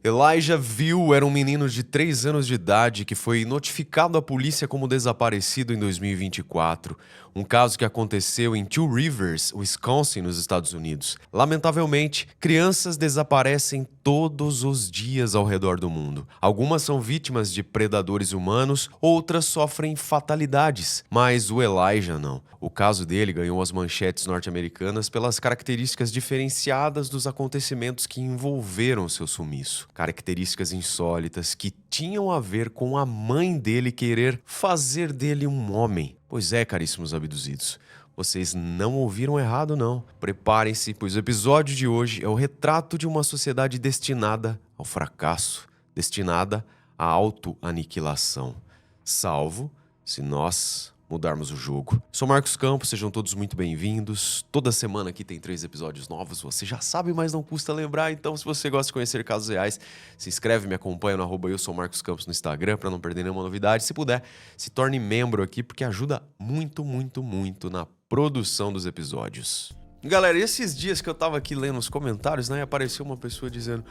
Elijah Veal era um menino de 3 anos de idade que foi notificado à polícia como desaparecido em 2024. Um caso que aconteceu em Two Rivers, Wisconsin, nos Estados Unidos. Lamentavelmente, crianças desaparecem todos os dias ao redor do mundo. Algumas são vítimas de predadores humanos, outras sofrem fatalidades. Mas o Elijah não. O caso dele ganhou as manchetes norte-americanas pelas características diferenciadas dos acontecimentos que envolveram seu sumiço. Características insólitas que tinham a ver com a mãe dele querer fazer dele um homem. Pois é, caríssimos abduzidos, vocês não ouviram errado não. Preparem-se, pois o episódio de hoje é o retrato de uma sociedade destinada ao fracasso, destinada à autoaniquilação. Salvo se nós mudarmos o jogo. Sou Marcos Campos, sejam todos muito bem-vindos. Toda semana aqui tem 3 episódios novos, você já sabe, mas não custa lembrar. Então, se você gosta de conhecer casos reais, se inscreve, me acompanha no @eu sou Marcos Campos no Instagram para não perder nenhuma novidade. Se puder, se torne membro aqui, porque ajuda muito, muito, muito na produção dos episódios. Galera, esses dias que eu tava aqui lendo os comentários, né, apareceu uma pessoa dizendo: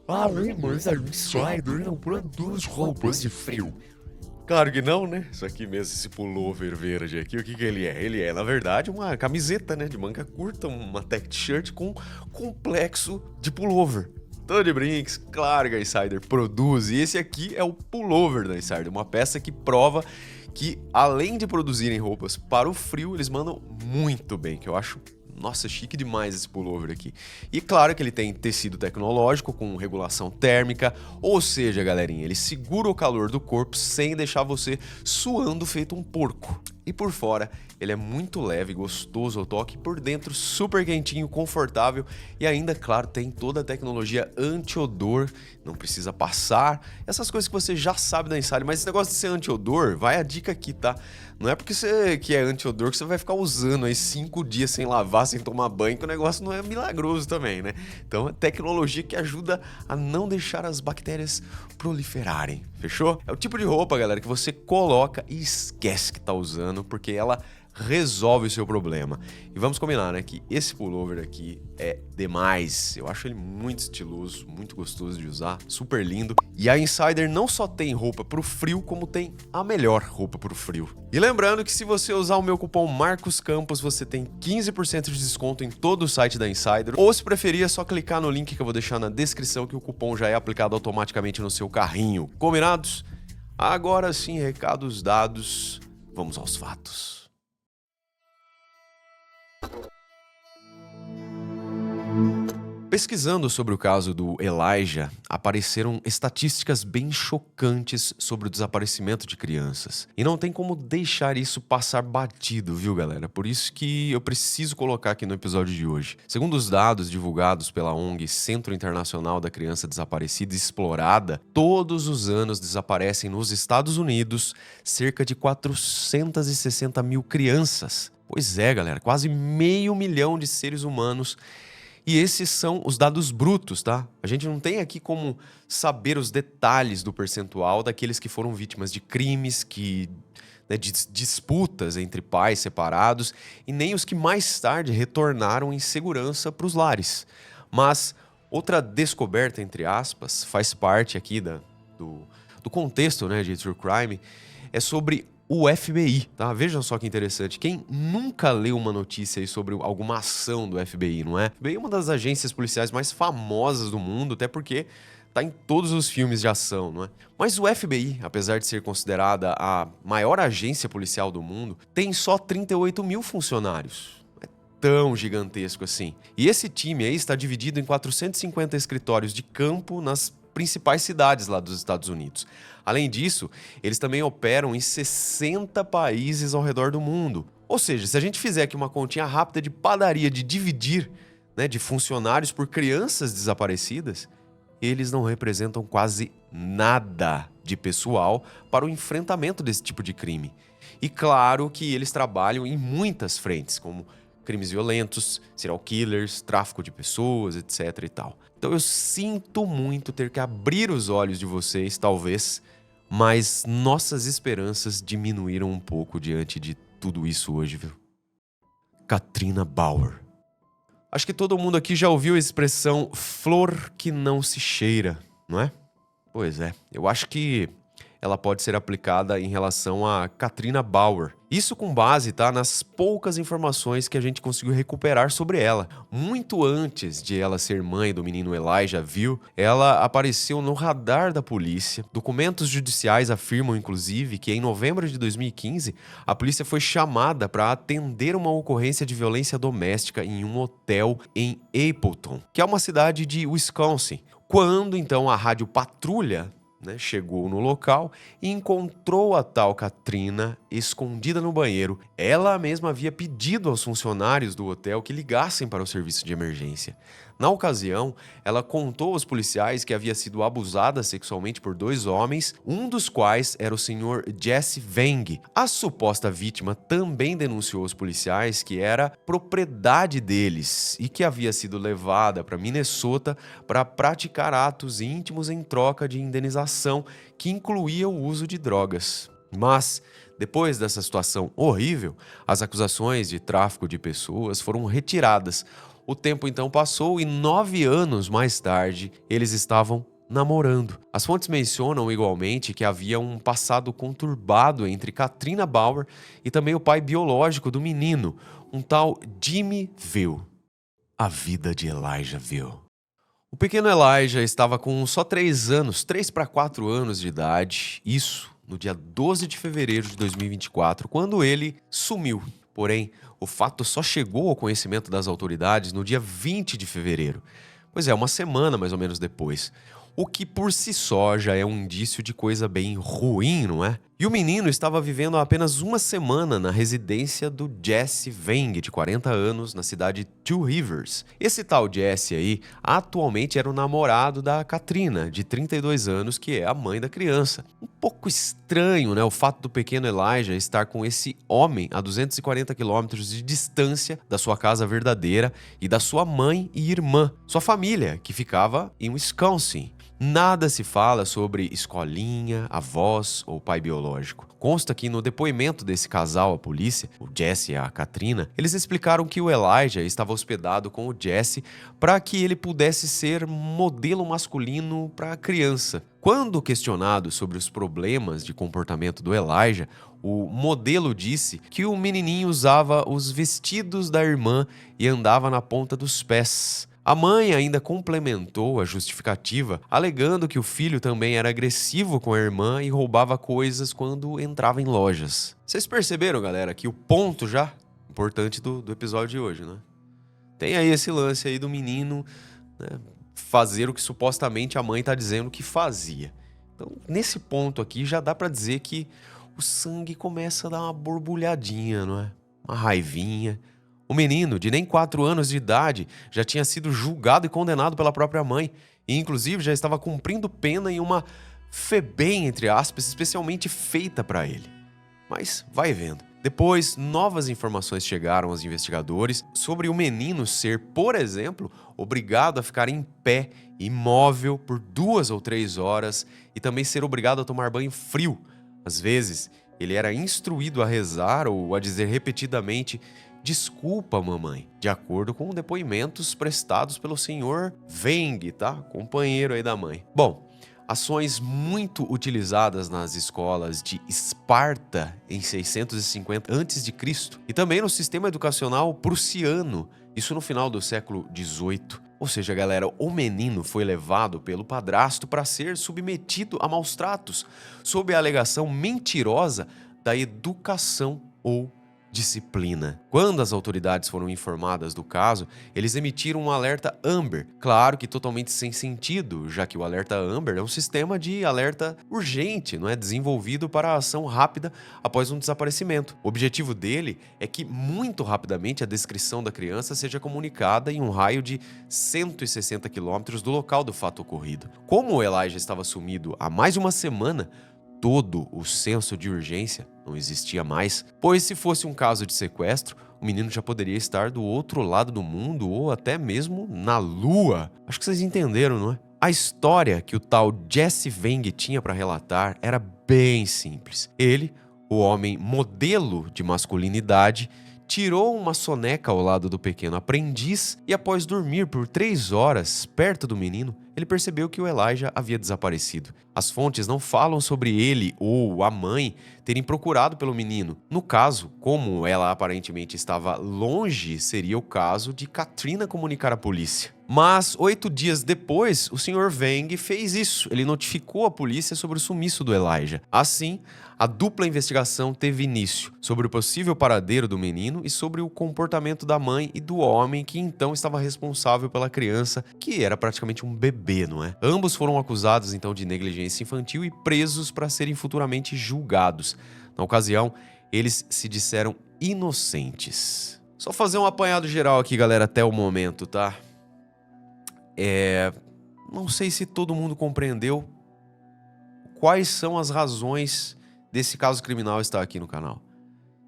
mas a Insider não produz roupas de frio. Claro que não, né? Isso aqui mesmo, esse pullover verde aqui, o que ele é? Ele é, na verdade, uma camiseta, né, de manga curta, uma tech t-shirt com complexo de pullover. Tô de brinks, claro que a Insider produz, e esse aqui é o pullover da Insider, uma peça que prova que, além de produzirem roupas para o frio, eles mandam muito bem, que eu acho... Nossa, chique demais esse pullover aqui. E claro que ele tem tecido tecnológico com regulação térmica, ou seja, galerinha, ele segura o calor do corpo sem deixar você suando feito um porco. E por fora, ele é muito leve, gostoso ao toque, por dentro super quentinho, confortável e ainda, claro, tem toda a tecnologia anti-odor, não precisa passar, essas coisas que você já sabe da Insider, mas esse negócio de ser anti-odor, vai a dica aqui, tá? Não é porque você que é anti-odor que você vai ficar usando aí 5 dias sem lavar, sem tomar banho, que o negócio não é milagroso também, né? Então é tecnologia que ajuda a não deixar as bactérias proliferarem, fechou? É o tipo de roupa, galera, que você coloca e esquece que tá usando, porque ela resolve o seu problema. E vamos combinar, né, que esse pullover aqui é demais. Eu acho ele muito estiloso, muito gostoso de usar, super lindo. E a Insider não só tem roupa pro frio, como tem a melhor roupa pro frio. E lembrando que se você usar o meu cupom Marcos Campos, você tem 15% de desconto em todo o site da Insider. Ou se preferir, é só clicar no link que eu vou deixar na descrição, que o cupom já é aplicado automaticamente no seu carrinho. Combinados? Agora sim, recados dados, vamos aos fatos. Pesquisando sobre o caso do Elijah, apareceram estatísticas bem chocantes sobre o desaparecimento de crianças. E não tem como deixar isso passar batido, viu, galera? Por isso que eu preciso colocar aqui no episódio de hoje. Segundo os dados divulgados pela ONG Centro Internacional da Criança Desaparecida e Explorada, todos os anos desaparecem nos Estados Unidos cerca de 460 mil crianças. Pois é, galera, quase 500 mil de seres humanos. E esses são os dados brutos, tá? A gente não tem aqui como saber os detalhes do percentual daqueles que foram vítimas de crimes, de disputas entre pais separados, e nem os que mais tarde retornaram em segurança para os lares. Mas outra descoberta, entre aspas, faz parte aqui do contexto, né, de True Crime, é sobre o FBI, tá? Vejam só que interessante. Quem nunca leu uma notícia aí sobre alguma ação do FBI, não é? O FBI é uma das agências policiais mais famosas do mundo, até porque tá em todos os filmes de ação, não é? Mas o FBI, apesar de ser considerada a maior agência policial do mundo, tem só 38 mil funcionários. É tão gigantesco assim. E esse time aí está dividido em 450 escritórios de campo nas principais cidades lá dos Estados Unidos. Além disso, eles também operam em 60 países ao redor do mundo. Ou seja, se a gente fizer aqui uma continha rápida de padaria de dividir, né, de funcionários por crianças desaparecidas, eles não representam quase nada de pessoal para o enfrentamento desse tipo de crime. E claro que eles trabalham em muitas frentes, como crimes violentos, serial killers, tráfico de pessoas, etc e tal. Então eu sinto muito ter que abrir os olhos de vocês, talvez, mas nossas esperanças diminuíram um pouco diante de tudo isso hoje, viu? Katrina Bauer. Acho que todo mundo aqui já ouviu a expressão flor que não se cheira. não é? Pois é, eu acho que ela pode ser aplicada em relação a Katrina Bauer. Isso com base, tá, nas poucas informações que a gente conseguiu recuperar sobre ela. Muito antes de ela ser mãe do menino Elijah Veal, ela apareceu no radar da polícia. Documentos judiciais afirmam, inclusive, que em novembro de 2015, a polícia foi chamada para atender uma ocorrência de violência doméstica em um hotel em Appleton, que é uma cidade de Wisconsin. Quando, então, a rádio patrulha chegou no local e encontrou a tal Katrina escondida no banheiro. Ela mesma havia pedido aos funcionários do hotel que ligassem para o serviço de emergência. Na ocasião, ela contou aos policiais que havia sido abusada sexualmente por 2 homens, um dos quais era o senhor Jesse Vang. A suposta vítima também denunciou aos policiais que era propriedade deles e que havia sido levada para Minnesota para praticar atos íntimos em troca de indenização, que incluía o uso de drogas. Mas, depois dessa situação horrível, as acusações de tráfico de pessoas foram retiradas. O tempo então passou e 9 anos mais tarde, eles estavam namorando. As fontes mencionam igualmente que havia um passado conturbado entre Katrina Bauer e também o pai biológico do menino, um tal Jimmy Veal. A vida de Elijah Veal. O pequeno Elijah estava com só 3 para 4 anos de idade, isso no dia 12 de fevereiro de 2024, quando ele sumiu. Porém, o fato só chegou ao conhecimento das autoridades no dia 20 de fevereiro. Pois é, uma semana mais ou menos depois. O que por si só já é um indício de coisa bem ruim, não é? E o menino estava vivendo há apenas uma semana na residência do Jesse Vang, de 40 anos, na cidade de Two Rivers. Esse tal Jesse aí, atualmente era o namorado da Katrina, de 32 anos, que é a mãe da criança. Um pouco estranho, né, o fato do pequeno Elijah estar com esse homem a 240 quilômetros de distância da sua casa verdadeira e da sua mãe e irmã, sua família, que ficava em Wisconsin. Nada se fala sobre escolinha, avós ou pai biológico. Consta que no depoimento desse casal à polícia, o Jesse e a Katrina, eles explicaram que o Elijah estava hospedado com o Jesse para que ele pudesse ser modelo masculino para a criança. Quando questionado sobre os problemas de comportamento do Elijah, o modelo disse que o menininho usava os vestidos da irmã e andava na ponta dos pés. A mãe ainda complementou a justificativa, alegando que o filho também era agressivo com a irmã e roubava coisas quando entrava em lojas. Vocês perceberam, galera, que o ponto já importante do episódio de hoje, né? Tem aí esse lance aí do menino, né, fazer o que supostamente a mãe tá dizendo que fazia. Então, nesse ponto aqui, já dá pra dizer que o sangue começa a dar uma borbulhadinha, não é? Uma raivinha. O menino, de nem 4 anos de idade, já tinha sido julgado e condenado pela própria mãe, e inclusive já estava cumprindo pena em uma FEBEM, entre aspas, especialmente feita para ele. Mas vai vendo. Depois, novas informações chegaram aos investigadores sobre o menino ser, por exemplo, obrigado a ficar em pé, imóvel, por 2 ou 3 horas e também ser obrigado a tomar banho frio. Às vezes, ele era instruído a rezar ou a dizer repetidamente: "Desculpa, mamãe", de acordo com depoimentos prestados pelo senhor Vang, tá? Companheiro aí da mãe. Bom, ações muito utilizadas nas escolas de Esparta em 650 a.C. e também no sistema educacional prussiano, isso no final do século XVIII. Ou seja, galera, o menino foi levado pelo padrasto para ser submetido a maus tratos, sob a alegação mentirosa da educação ou disciplina. Quando as autoridades foram informadas do caso, eles emitiram um alerta Amber. Claro que totalmente sem sentido, já que o alerta Amber é um sistema de alerta urgente, não é, desenvolvido para a ação rápida após um desaparecimento. O objetivo dele é que muito rapidamente a descrição da criança seja comunicada em um raio de 160 quilômetros do local do fato ocorrido. Como o Elijah estava sumido há mais de uma semana, todo o senso de urgência não existia mais, pois se fosse um caso de sequestro, o menino já poderia estar do outro lado do mundo ou até mesmo na Lua. Acho que vocês entenderam, não é? A história que o tal Jesse Vang tinha para relatar era bem simples. Ele, o homem modelo de masculinidade, tirou uma soneca ao lado do pequeno aprendiz e, após dormir por 3 horas perto do menino, ele percebeu que o Elijah havia desaparecido. As fontes não falam sobre ele ou a mãe terem procurado pelo menino. No caso, como ela aparentemente estava longe, seria o caso de Katrina comunicar à polícia. Mas 8 dias depois, o Sr. Veng fez isso. Ele notificou a polícia sobre o sumiço do Elijah. Assim, a dupla investigação teve início sobre o possível paradeiro do menino e sobre o comportamento da mãe e do homem que então estava responsável pela criança, que era praticamente um bebê, não é? Ambos foram acusados então de negligência infantil e presos para serem futuramente julgados. Na ocasião, eles se disseram inocentes. Só fazer um apanhado geral aqui, galera, até o momento, tá? Não sei se todo mundo compreendeu quais são as razões desse caso criminal estar aqui no canal.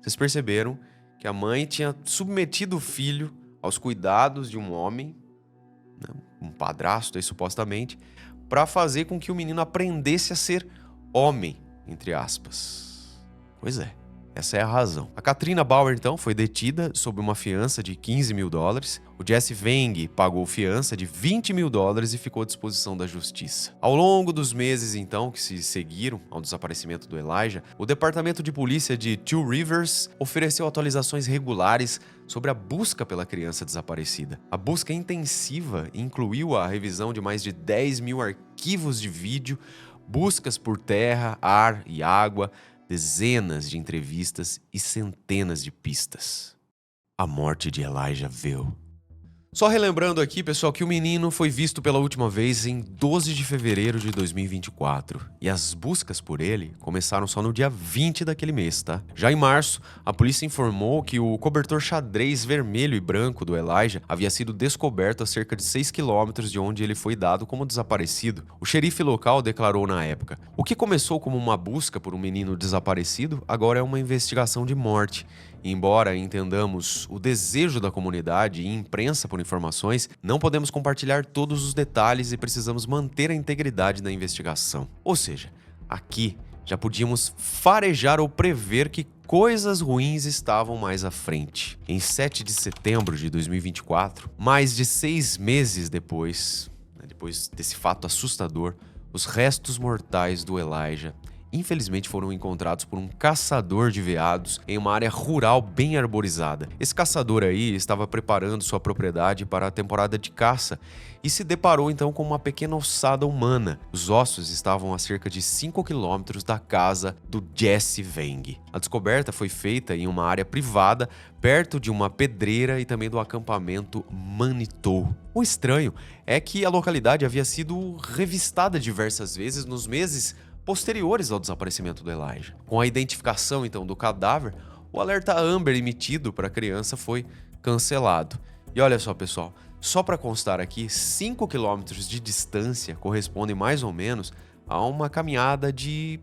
Vocês perceberam que a mãe tinha submetido o filho aos cuidados de um homem, né, um padrasto aí supostamente, para fazer com que o menino aprendesse a ser homem, entre aspas. Pois é. Essa é a razão. A Katrina Bauer, então, foi detida sob uma fiança de $15 mil. O Jesse Veng pagou fiança de $20 mil e ficou à disposição da justiça. Ao longo dos meses, então, que se seguiram ao desaparecimento do Elijah, o Departamento de Polícia de Two Rivers ofereceu atualizações regulares sobre a busca pela criança desaparecida. A busca intensiva incluiu a revisão de mais de 10 mil arquivos de vídeo, buscas por terra, ar e água, dezenas de entrevistas e centenas de pistas. A morte de Elijah Veil. Só relembrando aqui, pessoal, que o menino foi visto pela última vez em 12 de fevereiro de 2024. E as buscas por ele começaram só no dia 20 daquele mês, tá? Já em março, a polícia informou que o cobertor xadrez vermelho e branco do Elijah havia sido descoberto a cerca de 6 quilômetros de onde ele foi dado como desaparecido. O xerife local declarou na época: o que começou como uma busca por um menino desaparecido, agora é uma investigação de morte. E embora entendamos o desejo da comunidade e imprensa por informações, não podemos compartilhar todos os detalhes e precisamos manter a integridade da investigação. Ou seja, aqui já podíamos farejar ou prever que coisas ruins estavam mais à frente. Em 7 de setembro de 2024, mais de 6 meses depois desse fato assustador, os restos mortais do Elijah infelizmente foram encontrados por um caçador de veados em uma área rural bem arborizada. Esse caçador aí estava preparando sua propriedade para a temporada de caça e se deparou então com uma pequena ossada humana. Os ossos estavam a cerca de 5 quilômetros da casa do Jesse Veng. A descoberta foi feita em uma área privada, perto de uma pedreira e também do acampamento Manitou. O estranho é que a localidade havia sido revistada diversas vezes nos meses posteriores ao desaparecimento do Elijah. Com a identificação, então, do cadáver, o alerta Amber emitido para a criança foi cancelado. E olha só, pessoal, só para constar aqui, 5 quilômetros de distância correspondem mais ou menos a uma caminhada de,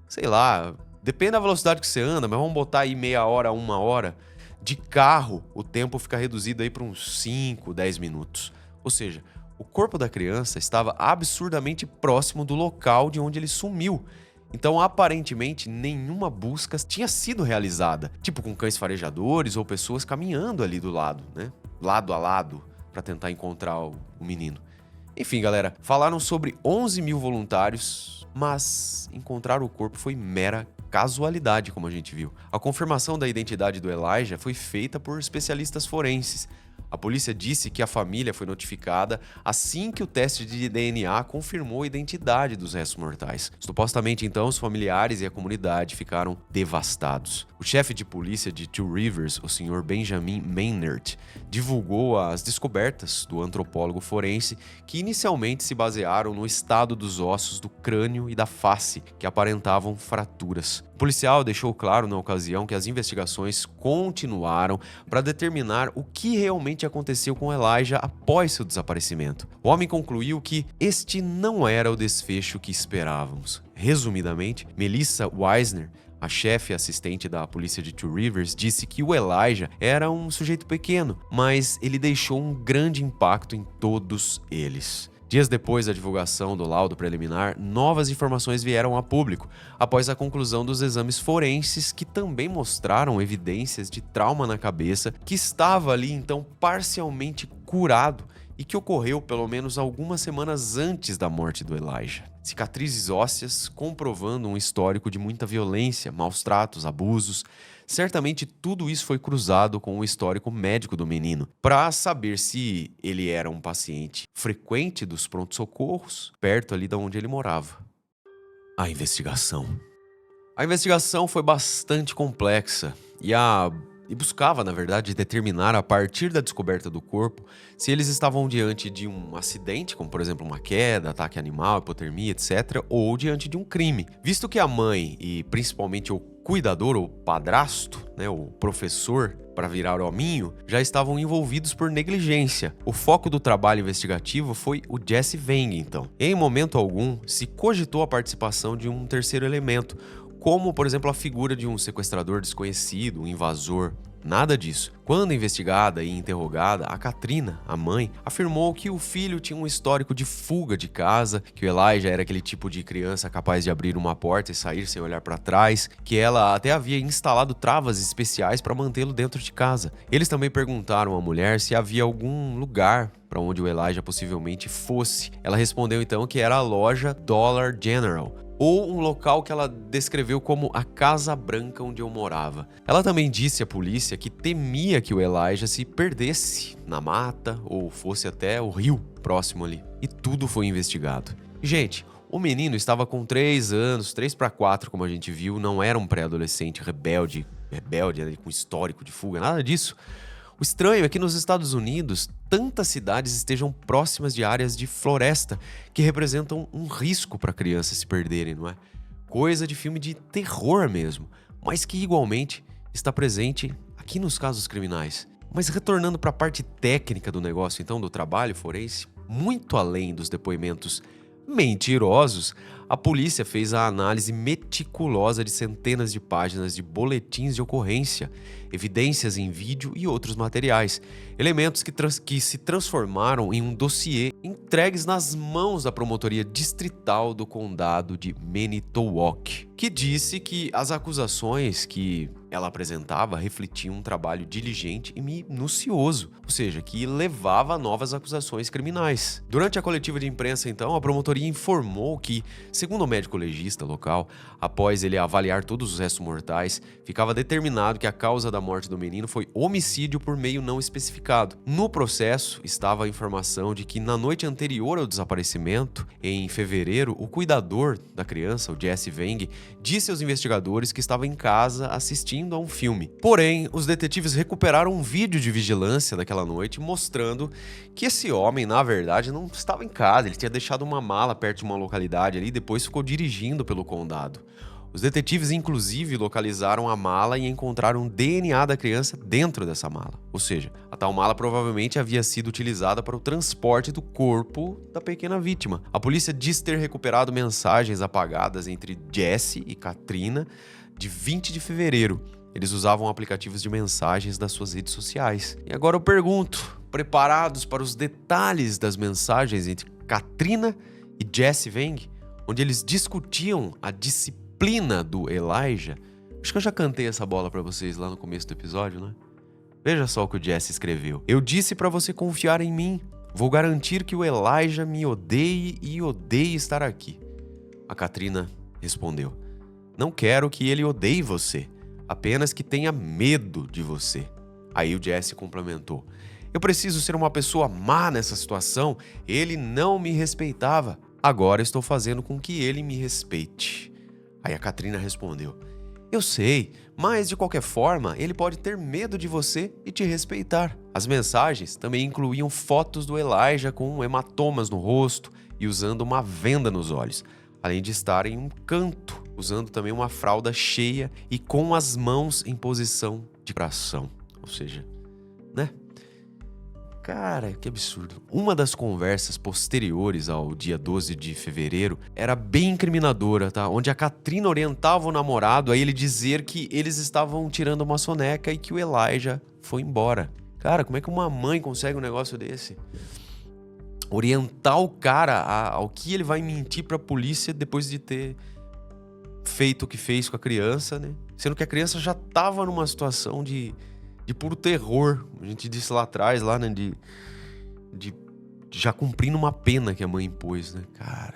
sei lá, depende da velocidade que você anda, mas vamos botar aí meia hora, 1 hora. De carro, o tempo fica reduzido aí para uns 5, 10 minutos. Ou seja, o corpo da criança estava absurdamente próximo do local de onde ele sumiu. Então, aparentemente, nenhuma busca tinha sido realizada. Tipo com cães farejadores ou pessoas caminhando ali do lado, né? Lado a lado, para tentar encontrar o menino. Enfim, galera, falaram sobre 11 mil voluntários, mas encontrar o corpo foi mera casualidade, como a gente viu. A confirmação da identidade do Elijah foi feita por especialistas forenses. A polícia disse que a família foi notificada assim que o teste de DNA confirmou a identidade dos restos mortais. Supostamente, então, os familiares e a comunidade ficaram devastados. O chefe de polícia de Two Rivers, o Sr. Benjamin Maynard, divulgou as descobertas do antropólogo forense que inicialmente se basearam no estado dos ossos do crânio e da face, que aparentavam fraturas. O policial deixou claro na ocasião que as investigações continuaram para determinar o que realmente aconteceu com Elijah após seu desaparecimento. O homem concluiu que este não era o desfecho que esperávamos. Resumidamente, Melissa Weisner, a chefe assistente da polícia de Two Rivers, disse que o Elijah era um sujeito pequeno, mas ele deixou um grande impacto em todos eles. Dias depois da divulgação do laudo preliminar, novas informações vieram a público, após a conclusão dos exames forenses que também mostraram evidências de trauma na cabeça, que estava ali então parcialmente curado e que ocorreu pelo menos algumas semanas antes da morte do Elijah. Cicatrizes ósseas comprovando um histórico de muita violência, maus tratos, abusos. Certamente tudo isso foi cruzado com o histórico médico do menino, para saber se ele era um paciente frequente dos prontos-socorros, perto ali de onde ele morava. A investigação. A investigação foi bastante complexa e buscava, na verdade, determinar a partir da descoberta do corpo se eles estavam diante de um acidente, como por exemplo uma queda, ataque animal, hipotermia, etc., ou diante de um crime. Visto que a mãe e principalmente o cuidador ou padrasto, o professor para virar hominho, já estavam envolvidos por negligência. O foco do trabalho investigativo foi o Jesse Weng, então. Em momento algum, se cogitou a participação de um terceiro elemento, como, por exemplo, a figura de um sequestrador desconhecido, um invasor. Nada disso. Quando investigada e interrogada, a Katrina, a mãe, afirmou que o filho tinha um histórico de fuga de casa, que o Elijah era aquele tipo de criança capaz de abrir uma porta e sair sem olhar para trás, que ela até havia instalado travas especiais para mantê-lo dentro de casa. Eles também perguntaram à mulher se havia algum lugar para onde o Elijah possivelmente fosse. Ela respondeu então que era a loja Dollar General, ou um local que ela descreveu como a Casa Branca onde eu morava. Ela também disse à polícia que temia que o Elijah se perdesse na mata ou fosse até o rio próximo ali. E tudo foi investigado. Gente, o menino estava com 3 anos, 3 para 4, como a gente viu, não era um pré-adolescente rebelde com histórico de fuga, nada disso. O estranho é que nos Estados Unidos, tantas cidades estejam próximas de áreas de floresta que representam um risco para crianças se perderem, não é? Coisa de filme de terror mesmo, mas que igualmente está presente aqui nos casos criminais. Mas retornando para a parte técnica do negócio, então, do trabalho forense, muito além dos depoimentos mentirosos, a polícia fez a análise meticulosa de centenas de páginas de boletins de ocorrência, evidências em vídeo e outros materiais, elementos que se transformaram em um dossiê entregues nas mãos da Promotoria Distrital do Condado de Manitowoc, que disse que as acusações que ela apresentava refletiam um trabalho diligente e minucioso, ou seja, que levava a novas acusações criminais. Durante a coletiva de imprensa, então, a promotoria informou que, segundo o médico legista local, após ele avaliar todos os restos mortais, ficava determinado que a causa da morte do menino foi homicídio por meio não especificado. No processo, estava a informação de que na noite anterior ao desaparecimento, em fevereiro, o cuidador da criança, o Jesse Weng, disse aos investigadores que estava em casa assistindo a um filme. Porém, os detetives recuperaram um vídeo de vigilância daquela noite mostrando que esse homem, na verdade, não estava em casa. Ele tinha deixado uma mala perto de uma localidade ali e depois ficou dirigindo pelo condado. Os detetives, inclusive, localizaram a mala e encontraram o DNA da criança dentro dessa mala. Ou seja, a tal mala provavelmente havia sido utilizada para o transporte do corpo da pequena vítima. A polícia diz ter recuperado mensagens apagadas entre Jesse e Katrina de 20 de fevereiro. Eles usavam aplicativos de mensagens das suas redes sociais. E agora eu pergunto, preparados para os detalhes das mensagens entre Katrina e Jesse Weng, onde eles discutiam a disciplina do Elijah? Acho que eu já cantei essa bola pra vocês lá no começo do episódio, né? Veja só o que o Jesse escreveu. Eu disse pra você confiar em mim. Vou garantir que o Elijah me odeie e odeie estar aqui. A Katrina respondeu. Não quero que ele odeie você, apenas que tenha medo de você. Aí o Jesse complementou. Eu preciso ser uma pessoa má nessa situação. Ele não me respeitava. Agora estou fazendo com que ele me respeite. Aí a Katrina respondeu. Eu sei, mas de qualquer forma, ele pode ter medo de você e te respeitar. As mensagens também incluíam fotos do Elijah com hematomas no rosto e usando uma venda nos olhos, além de estar em um canto, usando também uma fralda cheia e com as mãos em posição de tração. Ou seja, né? Cara, que absurdo. Uma das conversas posteriores ao dia 12 de fevereiro era bem incriminadora, tá? Onde a Katrina orientava o namorado a ele dizer que eles estavam tirando uma soneca e que o Elijah foi embora. Cara, como é que uma mãe consegue um negócio desse? Orientar o cara ao que ele vai mentir pra polícia depois de ter feito o que fez com a criança, né? Sendo que a criança já tava numa situação de puro terror. A gente disse lá atrás, lá, né? De já cumprindo uma pena que a mãe impôs, né? Cara,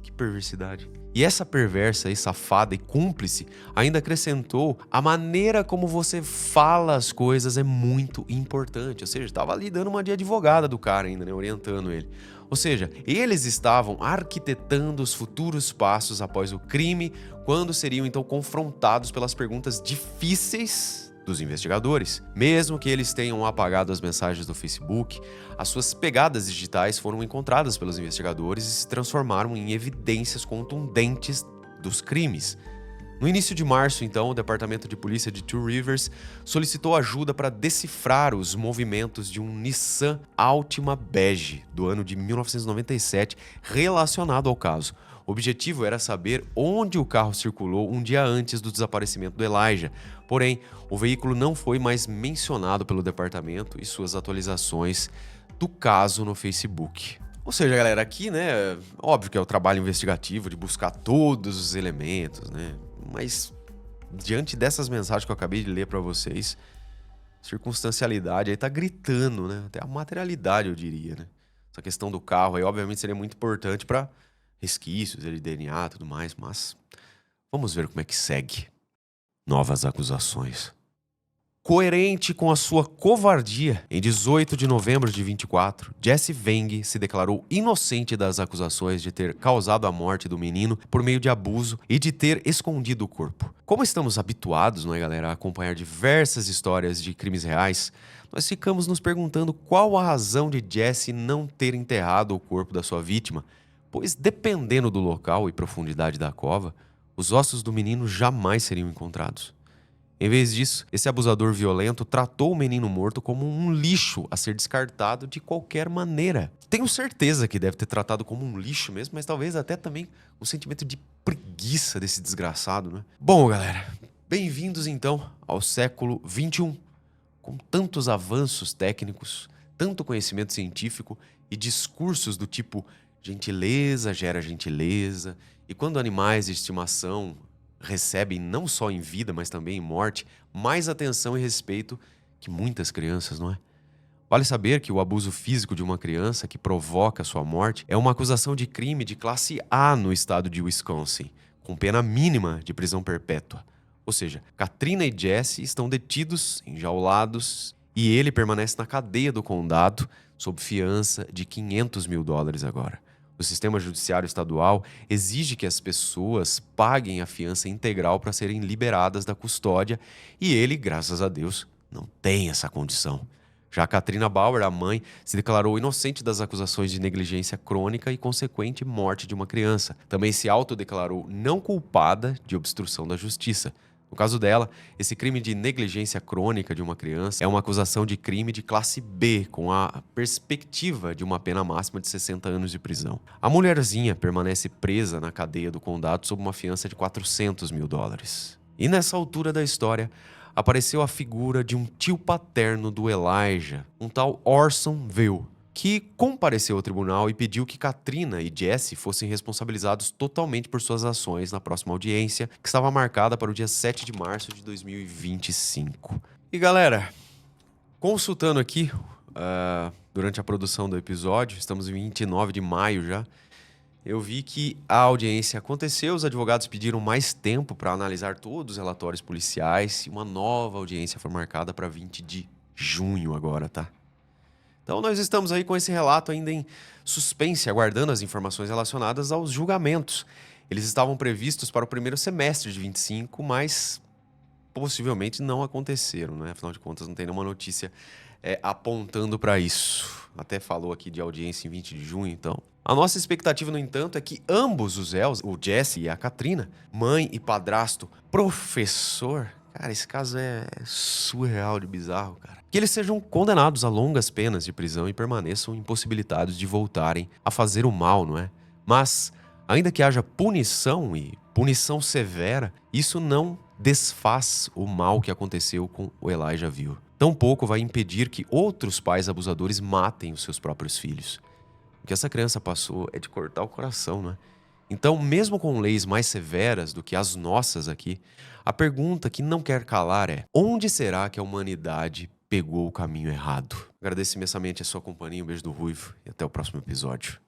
que perversidade. E essa perversa e safada e cúmplice ainda acrescentou: a maneira como você fala as coisas é muito importante. Ou seja, estava ali dando uma de advogada do cara ainda, né? Orientando ele. Ou seja, eles estavam arquitetando os futuros passos após o crime, quando seriam então confrontados pelas perguntas difíceis dos investigadores. Mesmo que eles tenham apagado as mensagens do Facebook, as suas pegadas digitais foram encontradas pelos investigadores e se transformaram em evidências contundentes dos crimes. No início de março, então, o Departamento de Polícia de Two Rivers solicitou ajuda para decifrar os movimentos de um Nissan Altima bege do ano de 1997 relacionado ao caso. O objetivo era saber onde o carro circulou um dia antes do desaparecimento do Elijah. Porém, o veículo não foi mais mencionado pelo departamento e suas atualizações do caso no Facebook. Ou seja, galera, aqui, né, óbvio que é o trabalho investigativo de buscar todos os elementos, né? Mas diante dessas mensagens que eu acabei de ler para vocês, circunstancialidade aí tá gritando, né? Até a materialidade, eu diria, né? Essa questão do carro aí, obviamente, seria muito importante para resquícios de DNA e tudo mais, mas vamos ver como é que segue. Novas acusações. Coerente com a sua covardia, em 18 de novembro de 24, Jesse Veng se declarou inocente das acusações de ter causado a morte do menino por meio de abuso e de ter escondido o corpo. Como estamos habituados, não é, galera, a acompanhar diversas histórias de crimes reais, nós ficamos nos perguntando qual a razão de Jesse não ter enterrado o corpo da sua vítima, pois dependendo do local e profundidade da cova, os ossos do menino jamais seriam encontrados. Em vez disso, esse abusador violento tratou o menino morto como um lixo a ser descartado de qualquer maneira. Tenho certeza que deve ter tratado como um lixo mesmo, mas talvez até também um sentimento de preguiça desse desgraçado, né? Bom, galera, bem-vindos então ao século XXI, com tantos avanços técnicos, tanto conhecimento científico e discursos do tipo gentileza gera gentileza, e quando animais de estimação recebem não só em vida, mas também em morte, mais atenção e respeito que muitas crianças, não é? Vale saber que o abuso físico de uma criança que provoca sua morte é uma acusação de crime de classe A no estado de Wisconsin, com pena mínima de prisão perpétua. Ou seja, Katrina e Jesse estão detidos, enjaulados, e ele permanece na cadeia do condado sob fiança de $500 mil agora. O sistema judiciário estadual exige que as pessoas paguem a fiança integral para serem liberadas da custódia e ele, graças a Deus, não tem essa condição. Já Katrina Bauer, a mãe, se declarou inocente das acusações de negligência crônica e consequente morte de uma criança. Também se autodeclarou não culpada de obstrução da justiça. No caso dela, esse crime de negligência crônica de uma criança é uma acusação de crime de classe B, com a perspectiva de uma pena máxima de 60 anos de prisão. A mulherzinha permanece presa na cadeia do condado sob uma fiança de $400 mil. E nessa altura da história, apareceu a figura de um tio paterno do Elijah, um tal Orson Veal, que compareceu ao tribunal e pediu que Katrina e Jesse fossem responsabilizados totalmente por suas ações na próxima audiência, que estava marcada para o dia 7 de março de 2025. E galera, consultando aqui, durante a produção do episódio, estamos em 29 de maio já, eu vi que a audiência aconteceu, os advogados pediram mais tempo para analisar todos os relatórios policiais e uma nova audiência foi marcada para 20 de junho agora, tá? Então nós estamos aí com esse relato ainda em suspense, aguardando as informações relacionadas aos julgamentos. Eles estavam previstos para o primeiro semestre de 25, mas possivelmente não aconteceram, né? Afinal de contas, não tem nenhuma notícia apontando para isso. Até falou aqui de audiência em 20 de junho, então. A nossa expectativa, no entanto, é que ambos os réus, o Jesse e a Katrina, mãe e padrasto, professor... Cara, esse caso é surreal de bizarro, cara. Que eles sejam condenados a longas penas de prisão e permaneçam impossibilitados de voltarem a fazer o mal, não é? Mas, ainda que haja punição e punição severa, isso não desfaz o mal que aconteceu com o Elijah Veal. Tampouco vai impedir que outros pais abusadores matem os seus próprios filhos. O que essa criança passou é de cortar o coração, não é? Então, mesmo com leis mais severas do que as nossas aqui, a pergunta que não quer calar é: onde será que a humanidade pegou o caminho errado. Agradeço imensamente a sua companhia, um beijo do Ruivo e até o próximo episódio.